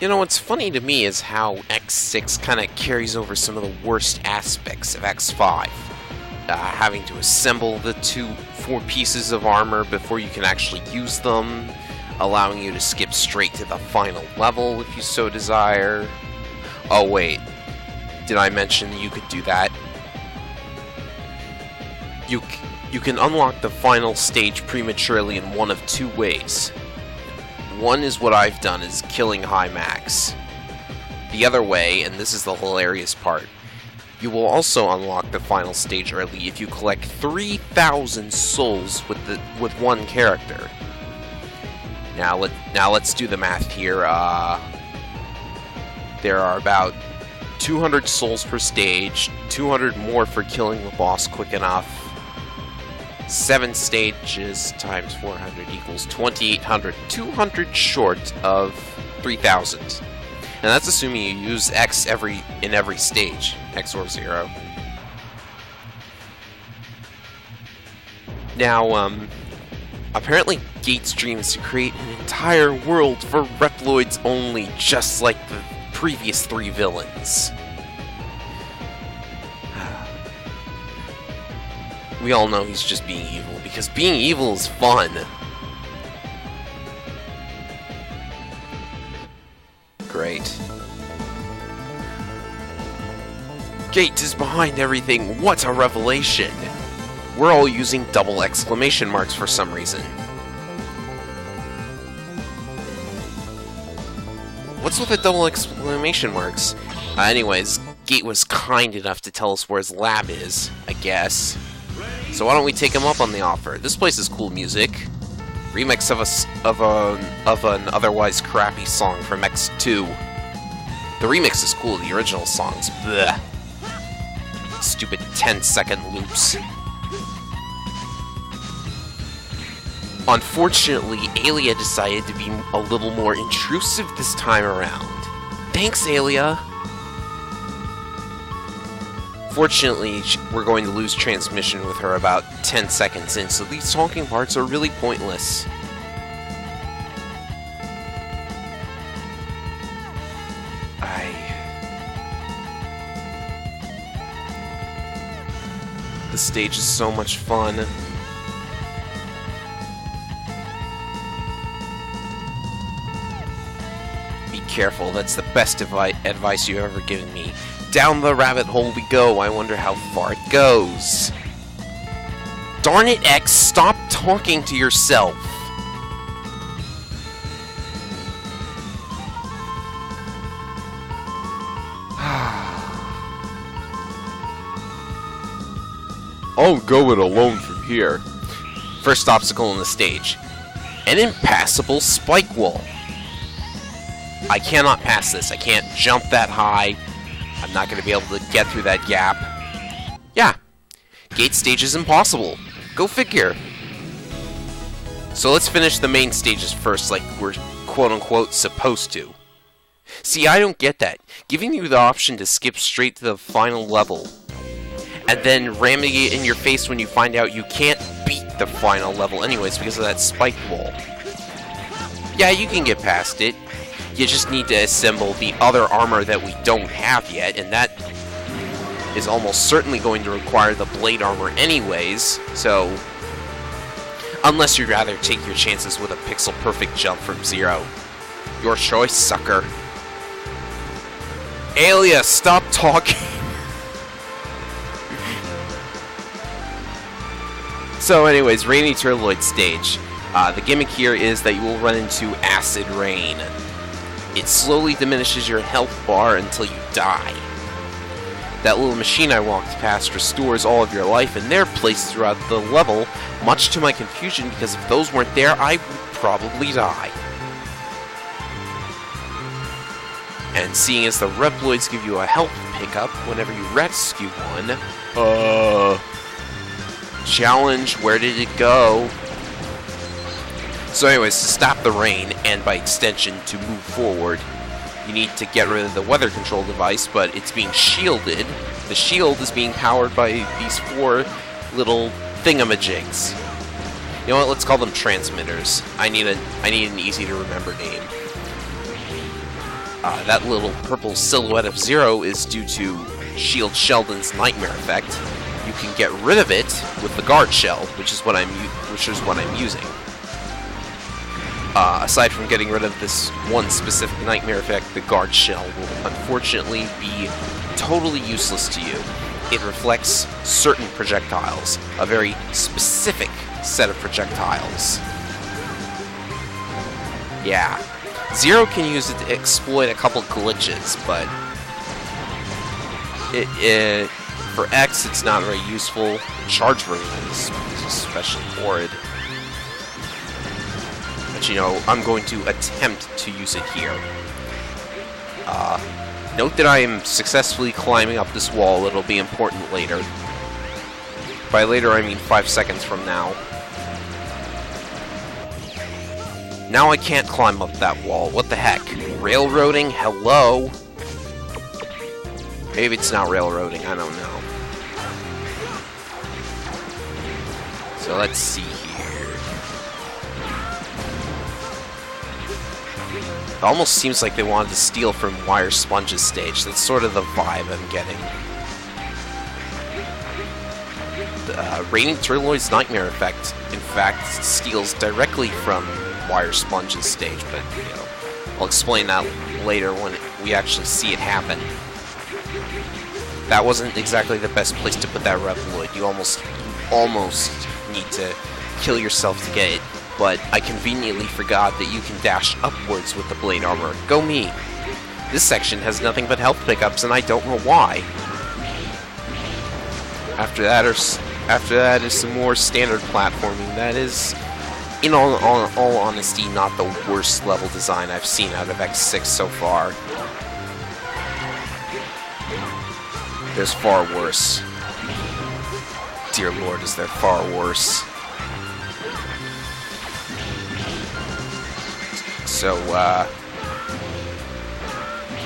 You know, what's funny to me is how X6 kind of carries over some of the worst aspects of X5. Having to assemble the four pieces of armor before you can actually use them, allowing you to skip straight to the final level if you so desire. Oh wait, did I mention you could do that? You can unlock the final stage prematurely in one of two ways. One is what I've done, is killing high max. The other way, and this is the hilarious part, you will also unlock the final stage early if you collect 3,000 souls with one character. Now let's do the math here. There are about 200 souls per stage, 200 more for killing the boss quick enough. 7 stages times 400 equals 2,800. 200 short of 3,000. And that's assuming you use X in every stage. X or 0. Now, apparently Gate's dream is to create an entire world for Reploids only, just like the previous 3 villains. We all know he's just being evil, because being evil is fun. Great. Gate is behind everything. What a revelation! We're all using double exclamation marks for some reason. What's with the double exclamation marks? Anyways, Gate was kind enough to tell us where his lab is, I guess. So why don't we take him up on the offer? This place is cool music. Remix of an otherwise crappy song from X2. The remix is cool, the original song's bleh. Stupid 10-second loops. Unfortunately, Alia decided to be a little more intrusive this time around. Thanks, Alia! Fortunately, we're going to lose transmission with her about 10 seconds in, so these talking parts are really pointless. The stage is so much fun. Be careful, that's the best advice you've ever given me. Down the rabbit hole we go, I wonder how far it goes. Darn it, X, stop talking to yourself! I'll go it alone from here. First obstacle on the stage. An impassable spike wall. I cannot pass this. I can't jump that high. I'm not going to be able to get through that gap. Yeah. Gate stage is impossible. Go figure. So let's finish the main stages first, like we're quote-unquote supposed to. See, I don't get that. Giving you the option to skip straight to the final level, and then ramming it in your face when you find out you can't beat the final level anyways because of that spike wall. Yeah, you can get past it. You just need to assemble the other armor that we don't have yet, and that is almost certainly going to require the blade armor anyways, so unless you'd rather take your chances with a pixel-perfect jump from 0. Your choice, sucker. Alia, stop talking! So anyways, Rainy Turtloid stage. The gimmick here is that you will run into acid rain. It slowly diminishes your health bar until you die. That little machine I walked past restores all of your life, and they're placed throughout the level, much to my confusion, because if those weren't there, I would probably die. And seeing as the Reploids give you a health pickup whenever you rescue one, challenge, where did it go? So anyways, to stop the rain, and by extension to move forward, you need to get rid of the weather control device, but it's being shielded. The shield is being powered by these 4 little thingamajigs. You know what, let's call them transmitters. I need an easy to remember name. That little purple silhouette of Zero is due to Shield Sheldon's Nightmare effect. You can get rid of it with the Guard Shell, which is what I'm using. Aside from getting rid of this one specific Nightmare effect, the Guard Shell will unfortunately be totally useless to you. It reflects certain projectiles, a very specific set of projectiles. Yeah. Zero can use it to exploit a couple glitches, but for X it's not very useful. Charge version is especially horrid. But you know, I'm going to attempt to use it here. Note that I am successfully climbing up this wall. It'll be important later. By later, I mean 5 seconds from now. Now I can't climb up that wall. What the heck? Railroading? Hello? Maybe it's not railroading. I don't know. So let's see here. It almost seems like they wanted to steal from Wire Sponge's stage. That's sort of the vibe I'm getting. Raining Turtloid's Nightmare effect, in fact, steals directly from Wire Sponge's stage, but, you know, I'll explain that later when we actually see it happen. That wasn't exactly the best place to put that Reploid. You almost need to kill yourself to get it. But I conveniently forgot that you can dash upwards with the blade armor. Go me! This section has nothing but health pickups, and I don't know why. After that is some more standard platforming. That is, in all honesty, not the worst level design I've seen out of X6 so far. There's far worse. Dear Lord, is there far worse. So,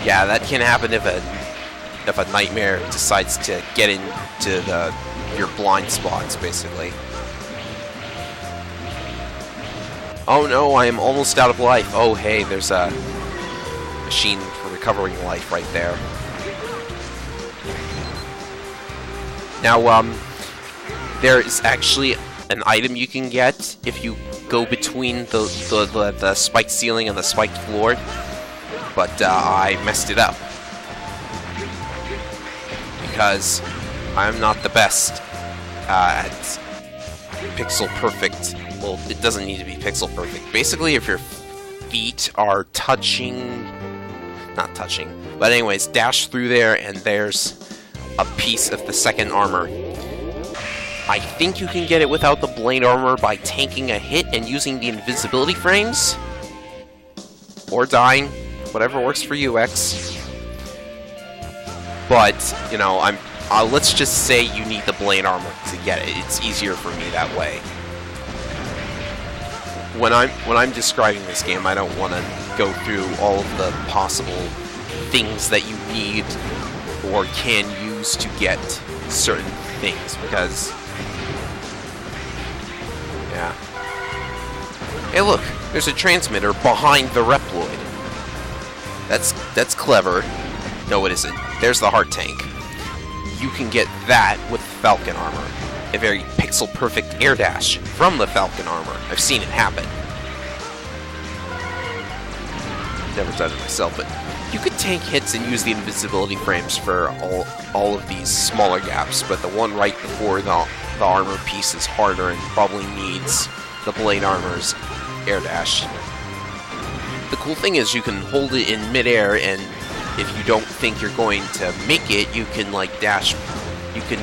yeah, that can happen if a nightmare decides to get into your blind spots, basically. Oh no, I am almost out of life. Oh hey, there's a machine for recovering life right there. Now, there is actually an item you can get if you go between the spiked ceiling and the spiked floor, but I messed it up because I'm not the best at pixel perfect. Well, it doesn't need to be pixel perfect. Basically, if your feet are not touching, but anyways, dash through there and there's a piece of the second armor. I think you can get it without the blade armor by tanking a hit and using the invisibility frames. Or dying. Whatever works for you, X. But, you know, let's just say you need the blade armor to get it. It's easier for me that way. When I'm describing this game, I don't want to go through all of the possible things that you need or can use to get certain things, because yeah. Hey look, there's a transmitter behind the Reploid. That's clever. No, it isn't. There's the heart tank. You can get that with Falcon armor. A very pixel-perfect air dash from the Falcon armor. I've seen it happen. Never done it myself, but you could tank hits and use the invisibility frames for all of these smaller gaps, but the one right before the armor piece is harder and probably needs the blade armor's air dash. The cool thing is you can hold it in midair, and if you don't think you're going to make it, you can like dash, you can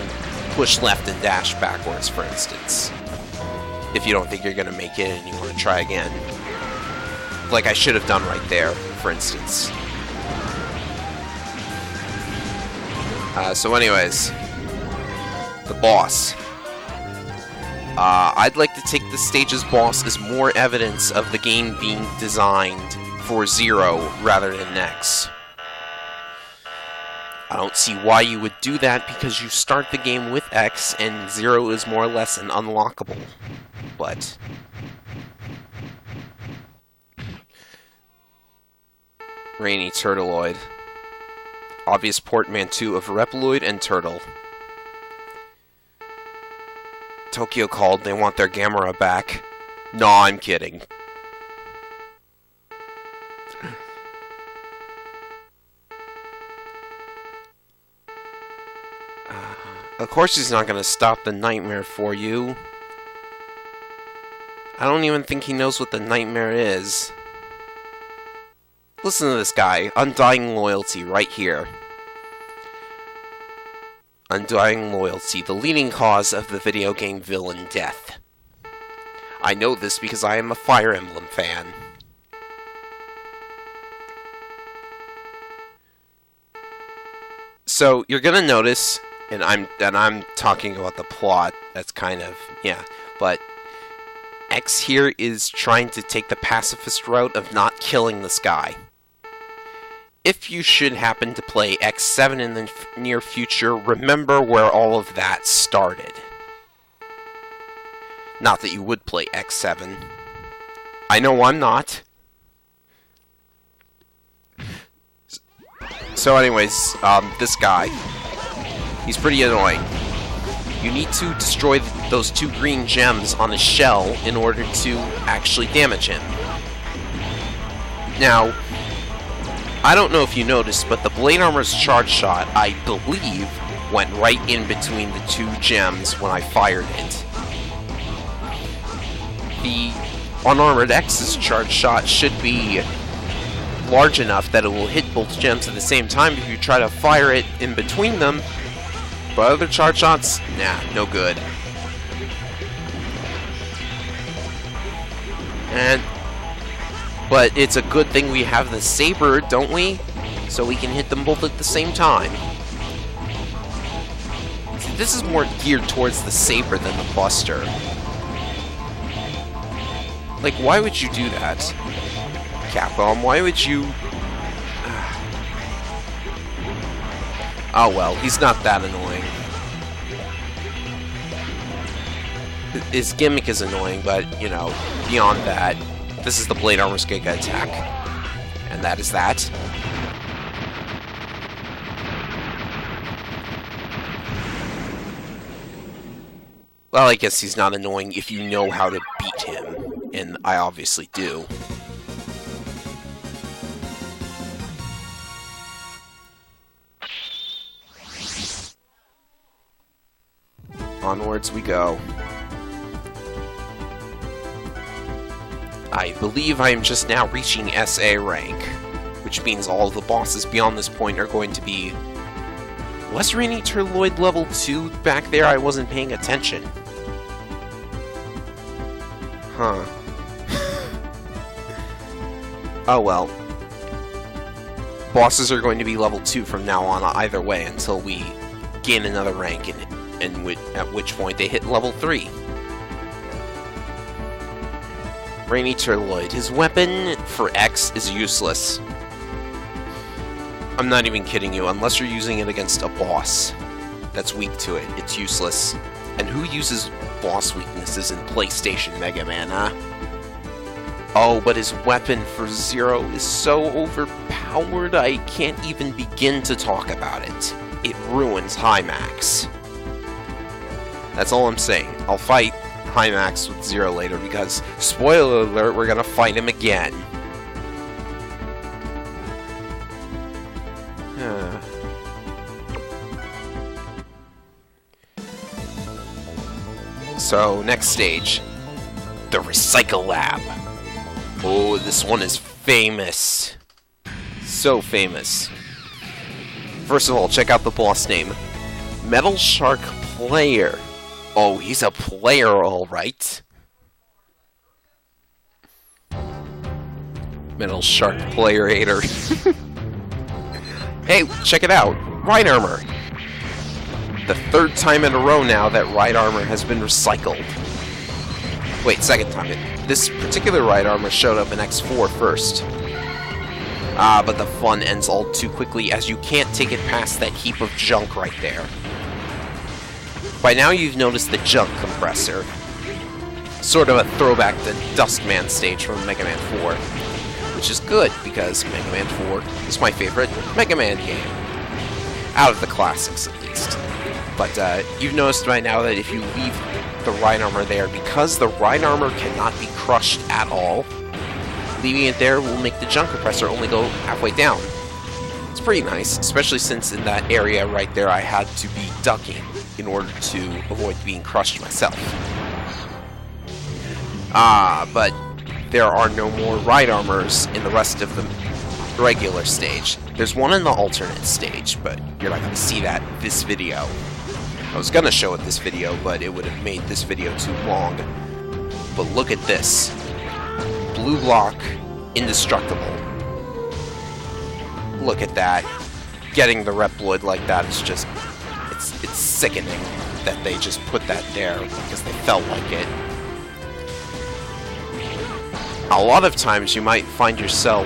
push left and dash backwards, for instance. If you don't think you're going to make it and you want to try again. Like I should have done right there, for instance. So anyways, the boss. I'd like to take the stage's boss as more evidence of the game being designed for Zero rather than X. I don't see why you would do that, because you start the game with X and Zero is more or less an unlockable. But Rainy Turtloid. Obvious portmanteau of Reploid and Turtle. Tokyo called, they want their Gamera back. No, I'm kidding. Of course he's not gonna stop the nightmare for you. I don't even think he knows what the nightmare is. Listen to this guy. Undying loyalty right here. Undying loyalty, the leading cause of the video game villain death. I know this because I am a Fire Emblem fan. So you're gonna notice, and I'm talking about the plot. That's kind of, yeah, but X here is trying to take the pacifist route of not killing this guy. If you should happen to play X7 in the near future, remember where all of that started. Not that you would play X7. I know I'm not. So anyways, this guy, he's pretty annoying. You need to destroy those 2 green gems on his shell in order to actually damage him. Now, I don't know if you noticed, but the Blade Armor's charge shot, I believe, went right in between the 2 gems when I fired it. The Unarmored X's charge shot should be large enough that it will hit both gems at the same time if you try to fire it in between them. But other charge shots, nah, no good. But it's a good thing we have the Saber, don't we? So we can hit them both at the same time. See, this is more geared towards the Saber than the Buster. Like, why would you do that? Capcom, why would you... Oh well, he's not that annoying. His gimmick is annoying, but, you know, beyond that, this is the Blade Armor's Giga attack. And that is that. Well, I guess he's not annoying if you know how to beat him. And I obviously do. Onwards we go. I believe I am just now reaching SA rank, which means all of the bosses beyond this point are going to be... Was Rainy Turtloid level 2 back there? I wasn't paying attention. Huh. Oh well. Bosses are going to be level 2 from now on either way until we gain another rank, at which point they hit level 3. Rainy Turtloid. His weapon for X is useless. I'm not even kidding you, unless you're using it against a boss that's weak to it. It's useless. And who uses boss weaknesses in PlayStation Mega Man, huh? Oh, but his weapon for Zero is so overpowered I can't even begin to talk about it. It ruins High Max. That's all I'm saying. I'll fight High Max with Zero later because, spoiler alert, we're gonna fight him again. So, next stage. The Recycle Lab. Oh, this one is famous. So famous. First of all, check out the boss name. Metal Shark Player. Oh, he's a player, alright. Metal Shark Player hater. Hey, check it out. Ride Armor. The 3rd time in a row now that Ride Armor has been recycled. Wait, 2nd time. This particular Ride Armor showed up in X4 first. But the fun ends all too quickly as you can't take it past that heap of junk right there. By now you've noticed the junk compressor. Sort of a throwback to Duskman stage from Mega Man 4. which is good because Mega Man 4 is my favorite Mega Man game. Out of the classics, at least. But you've noticed right now that if you leave the ride armor there, because the ride armor cannot be crushed at all, leaving it there will make the junk compressor only go halfway down. It's pretty nice, especially since in that area right there I had to be ducking in order to avoid being crushed myself. But there are no more ride armors in the rest of the regular stage. There's one in the alternate stage, but you're not going to see that in this video. I was going to show it this video, but it would have made this video too long. But look at this. Blue block, indestructible. Look at that. Getting the Reploid like that is just... It's sickening that they just put that there because they felt like it. A lot of times you might find yourself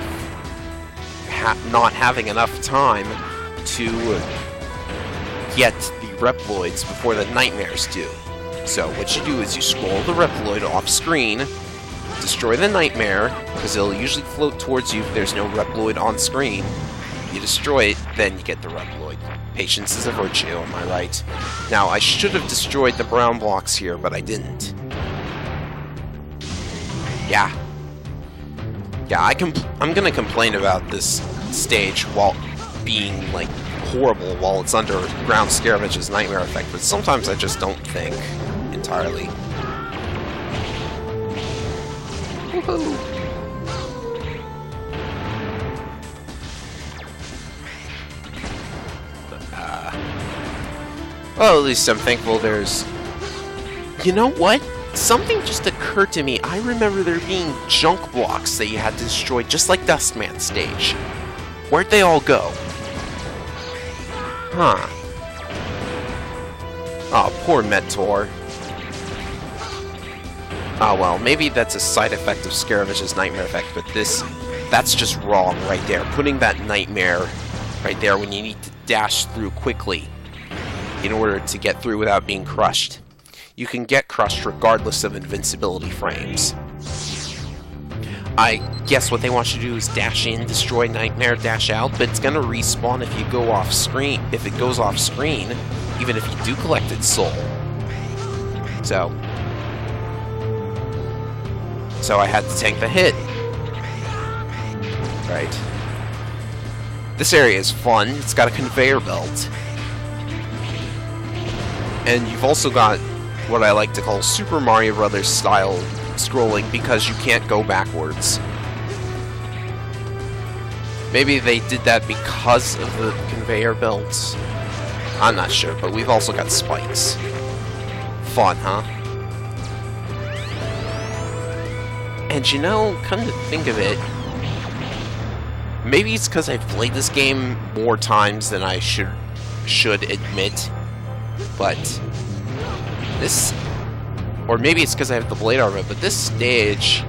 not having enough time to get the Reploids before the nightmares do. So what you do is you scroll the Reploid off screen, destroy the nightmare, because it'll usually float towards you if there's no Reploid on screen. You destroy it, then you get the Reploid. Patience is a virtue, am I right? Now, I should have destroyed the brown blocks here, but I didn't. Yeah, I'm gonna complain about this stage while being, like, horrible while it's under Ground Scarabage's Nightmare Effect, but sometimes I just don't think entirely. Woohoo! Well, at least I'm thankful there's... You know what? Something just occurred to me. I remember there being junk blocks that you had to destroy, just like Dustman stage. Where'd they all go? Huh. Oh, poor Mentor. Oh well, maybe that's a side effect of Scarabage's Nightmare Effect, but that's just wrong right there. Putting that nightmare right there when you need to dash through quickly in order to get through without being crushed. You can get crushed regardless of invincibility frames. I guess what they want you to do is dash in, destroy nightmare, dash out, but it's gonna respawn if you go off screen. If it goes off screen, even if you do collect its soul. So I had to take the hit. Right. This area is fun. It's got a conveyor belt. And you've also got what I like to call Super Mario Bros. Style scrolling because you can't go backwards. Maybe they did that because of the conveyor belts. I'm not sure, but we've also got spikes. Fun, huh? And you know, come to think of it, maybe it's because I've played this game more times than I should admit, but this, or maybe it's because I have the blade armor, but this stage,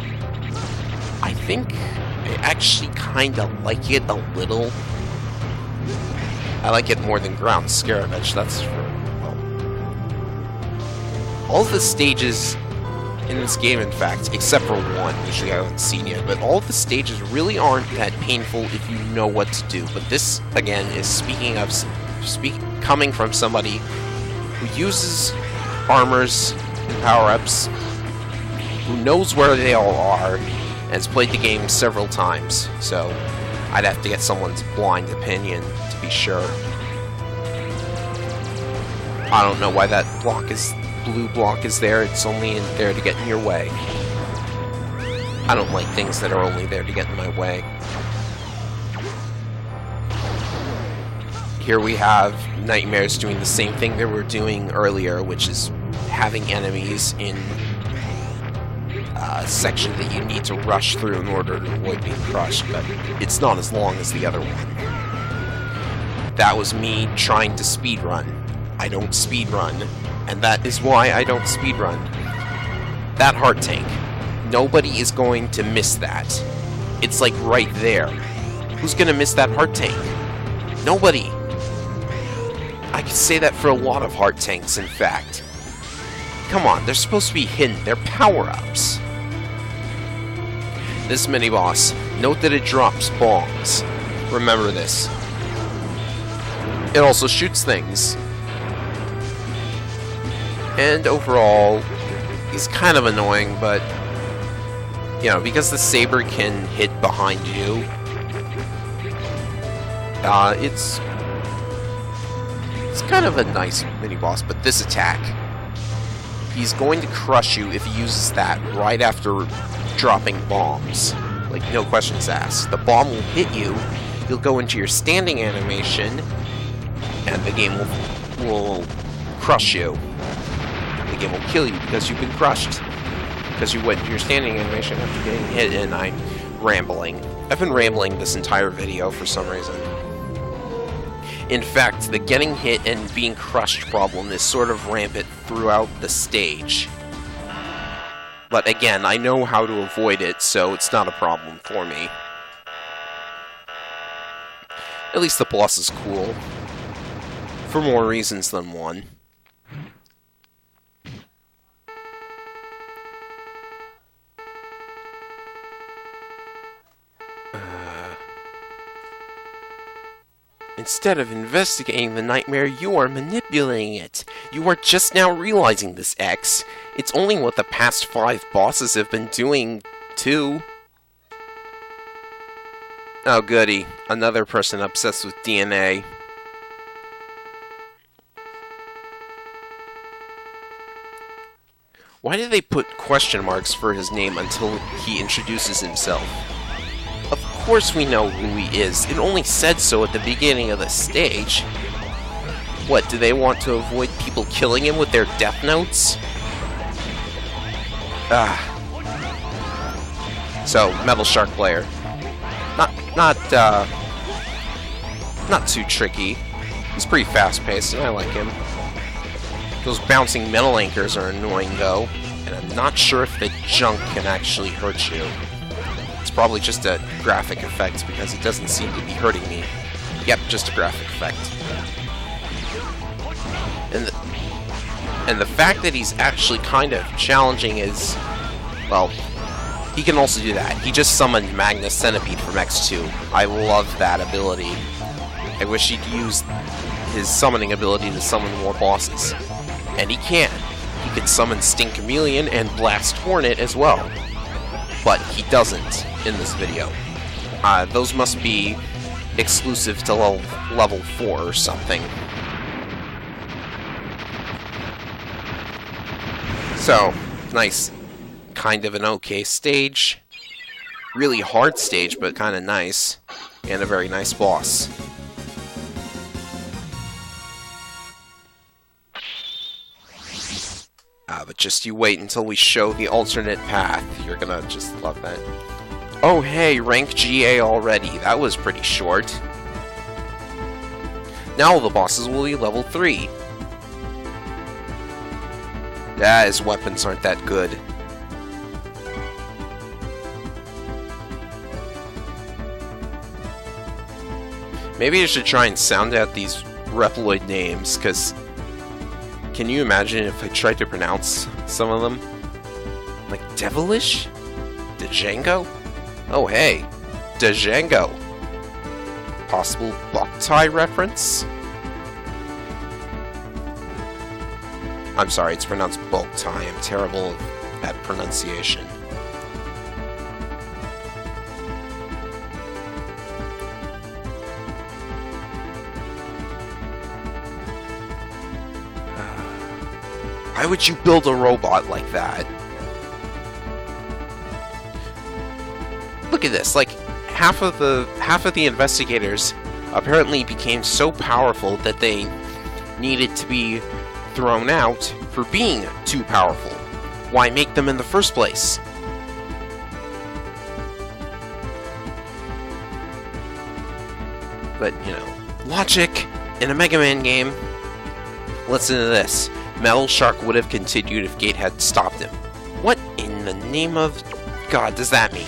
I think I actually kind of like it a little. I like it more than Ground Scarabage, that's for, well, all the stages in this game, in fact, except for one, which I haven't seen yet, but all of the stages really aren't that painful if you know what to do. But this, again, is coming from somebody who uses armors and power-ups, who knows where they all are, and has played the game several times, so I'd have to get someone's blind opinion to be sure. I don't know why that blue block is there. It's only there to get in your way. I don't like things that are only there to get in my way. Here we have Nightmares doing the same thing they were doing earlier, which is having enemies in a section that you need to rush through in order to avoid being crushed, but it's not as long as the other one. That was me trying to speedrun. I don't speedrun, and that is why I don't speedrun. That heart tank. Nobody is going to miss that. It's like right there. Who's gonna miss that heart tank? Nobody. I could say that for a lot of heart tanks, in fact. Come on, they're supposed to be hidden. They're power-ups. This mini-boss, note that it drops bombs. Remember this. It also shoots things. And overall, he's kind of annoying, but, you know, because the saber can hit behind you, it's kind of a nice mini-boss. But this attack, he's going to crush you if he uses that right after dropping bombs. Like, no questions asked. The bomb will hit you, you'll go into your standing animation, and the game will crush you. The game will kill you because you've been crushed. Because you went into your standing animation after getting hit, and I'm rambling. I've been rambling this entire video for some reason. In fact, the getting hit and being crushed problem is sort of rampant throughout the stage. But again, I know how to avoid it, so it's not a problem for me. At least the boss is cool. For more reasons than one. Instead of investigating the nightmare, you are manipulating it. You are just now realizing this, X. It's only what the past 5 bosses have been doing, too. Oh, goody. Another person obsessed with DNA. Why did they put question marks for his name until he introduces himself? Of course we know who he is. It only said so at the beginning of the stage. What, do they want to avoid people killing him with their death notes? So, Metal Shark player. Not too tricky. He's pretty fast-paced, and I like him. Those bouncing metal anchors are annoying, though, and I'm not sure if the junk can actually hurt you. It's probably just a graphic effect, because it doesn't seem to be hurting me. Yep, just a graphic effect. And the fact that he's actually kind of challenging is, well, he can also do that. He just summoned Magnus Centipede from X2. I love that ability. I wish he'd use his summoning ability to summon more bosses. And he can. He can summon Sting Chameleon and Blast Hornet as well. But he doesn't in this video. Those must be exclusive to level 4 or something. So, nice. Kind of an okay stage. Really hard stage, but kind of nice. And a very nice boss. But just you wait until we show the alternate path. You're gonna just love that. Oh hey, rank GA already. That was pretty short. Now the bosses will be level 3. Yeah, his weapons aren't that good. Maybe I should try and sound out these Reploid names, because can you imagine if I tried to pronounce some of them? Like Devilish? Django? Oh hey, Django. Possible Boktai reference? I'm sorry, it's pronounced Boktai. I'm terrible at pronunciation. Why would you build a robot like that? Look at this, like half of the investigators apparently became so powerful that they needed to be thrown out for being too powerful. Why make them in the first place? But, you know, logic in a Mega Man game. Listen to this. Metal Shark would have continued if Gate had stopped him. What in the name of God does that mean?